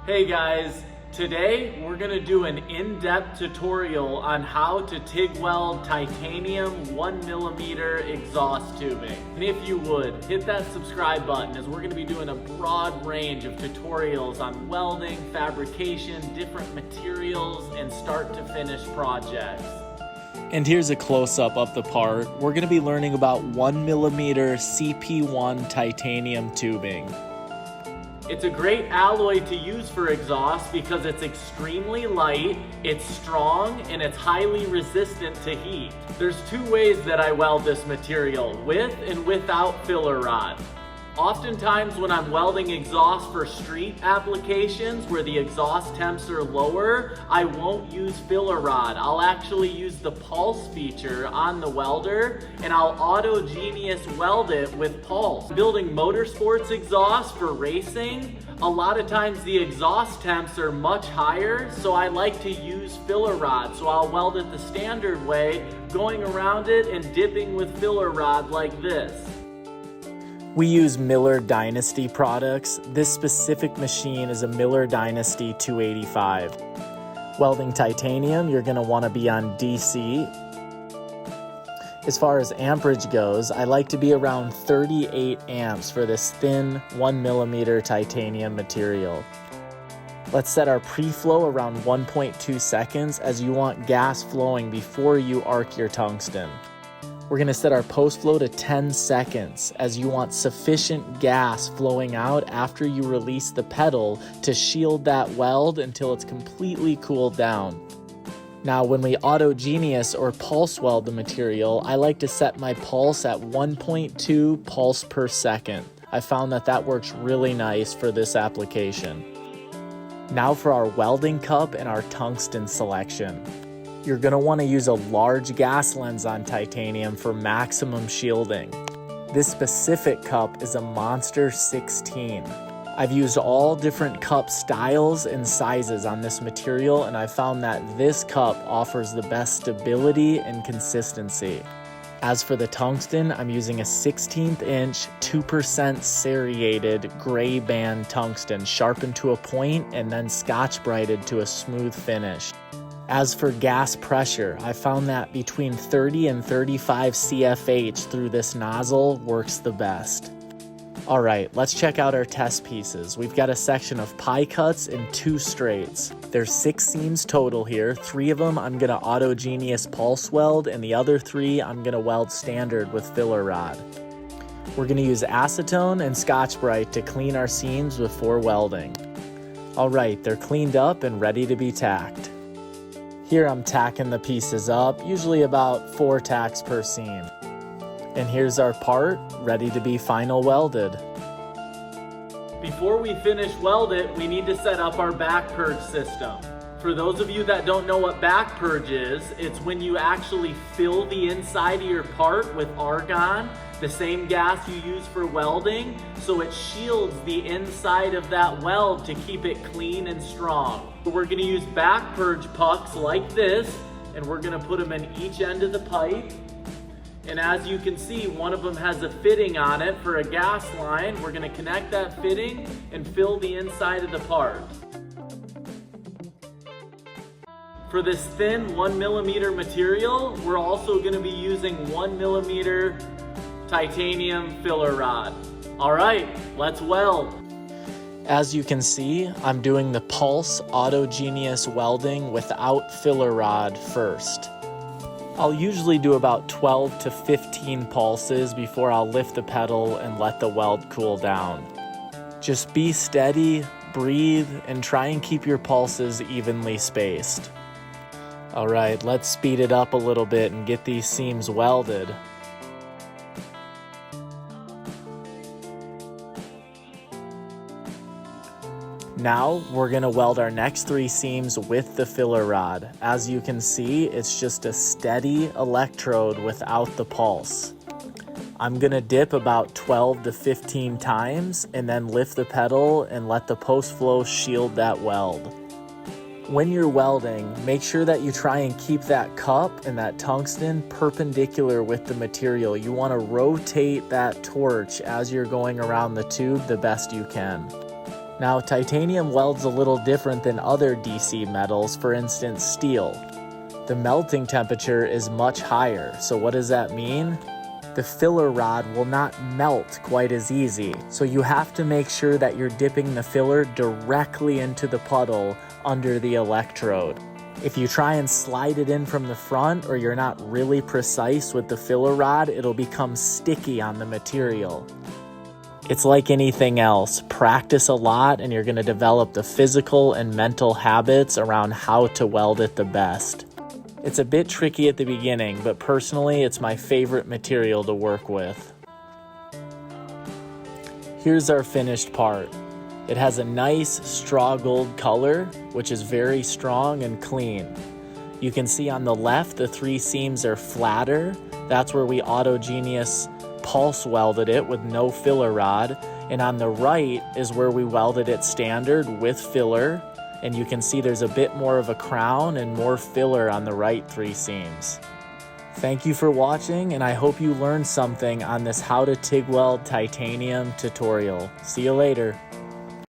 Hey guys, today we're going to do an in-depth tutorial on how to TIG weld titanium 1mm exhaust tubing. And if you would, hit that subscribe button as we're going to be doing a broad range of tutorials on welding, fabrication, different materials, and start to finish projects. And here's a close-up of the part. We're going to be learning about 1mm CP1 titanium tubing. It's a great alloy to use for exhaust because it's extremely light, it's strong, and it's highly resistant to heat. There's two ways that I weld this material, with and without filler rod. Oftentimes when I'm welding exhaust for street applications where the exhaust temps are lower, I won't use filler rod. I'll actually use the pulse feature on the welder and I'll autogeneous weld it with pulse. Building motorsports exhaust for racing, a lot of times the exhaust temps are much higher, so I like to use filler rod. So I'll weld it the standard way, going around it and dipping with filler rod like this. We use Miller Dynasty products. This specific machine is a Miller Dynasty 285. Welding titanium, you're going to want to be on DC. As far as amperage goes, I like to be around 38 amps for this thin 1mm titanium material. Let's set our pre-flow around 1.2 seconds as you want gas flowing before you arc your tungsten. We're going to set our post-flow to 10 seconds as you want sufficient gas flowing out after you release the pedal to shield that weld until it's completely cooled down. Now when we autogeneous or pulse weld the material, I like to set my pulse at 1.2 pulse per second. I found that works really nice for this application. Now for our welding cup and our tungsten selection. You're going to want to use a large gas lens on titanium for maximum shielding. This specific cup is a Monster 16. I've used all different cup styles and sizes on this material, and I found that this cup offers the best stability and consistency. As for the tungsten, I'm using a 16th inch 2% serrated gray band tungsten sharpened to a point and then scotch brighted to a smooth finish. As for gas pressure, I found that between 30 and 35 CFH through this nozzle works the best. Alright, let's check out our test pieces. We've got a section of pie cuts and 2 straights. There's 6 seams total here. 3 of them I'm going to autogeneous pulse weld, and the other 3 I'm going to weld standard with filler rod. We're going to use acetone and Scotch-Brite to clean our seams before welding. Alright, they're cleaned up and ready to be tacked. Here I'm tacking the pieces up, usually about 4 tacks per seam. And here's our part, ready to be final welded. Before we finish weld it, we need to set up our back purge system. For those of you that don't know what back purge is, it's when you actually fill the inside of your part with argon, the same gas you use for welding, so it shields the inside of that weld to keep it clean and strong. We're going to use back purge pucks like this, and we're going to put them in each end of the pipe. And as you can see, one of them has a fitting on it for a gas line. We're going to connect that fitting and fill the inside of the part. For this thin 1mm material, we're also going to be using 1mm titanium filler rod. All right, let's weld. As you can see, I'm doing the pulse autogeneous welding without filler rod first. I'll usually do about 12 to 15 pulses before I'll lift the pedal and let the weld cool down. Just be steady, breathe, and try and keep your pulses evenly spaced. All right, let's speed it up a little bit and get these seams welded. Now we're going to weld our next 3 seams with the filler rod. As you can see, it's just a steady electrode without the pulse. I'm going to dip about 12 to 15 times and then lift the pedal and let the post flow shield that weld. When you're welding, make sure that you try and keep that cup and that tungsten perpendicular with the material. You want to rotate that torch as you're going around the tube the best you can. Now, titanium welds a little different than other DC metals, for instance, steel. The melting temperature is much higher, so what does that mean? The filler rod will not melt quite as easy, so you have to make sure that you're dipping the filler directly into the puddle under the electrode. If you try and slide it in from the front, or you're not really precise with the filler rod, it'll become sticky on the material. It's like anything else. Practice a lot and you're going to develop the physical and mental habits around how to weld it the best. It's a bit tricky at the beginning, but personally, it's my favorite material to work with. Here's our finished part. It has a nice straw gold color, which is very strong and clean. You can see on the left, the 3 seams are flatter. That's where we autogeneous pulse welded it with no filler rod. And on the right is where we welded it standard with filler. And you can see there's a bit more of a crown and more filler on the right 3 seams. Thank you for watching, and I hope you learned something on this how to TIG weld titanium tutorial. See you later.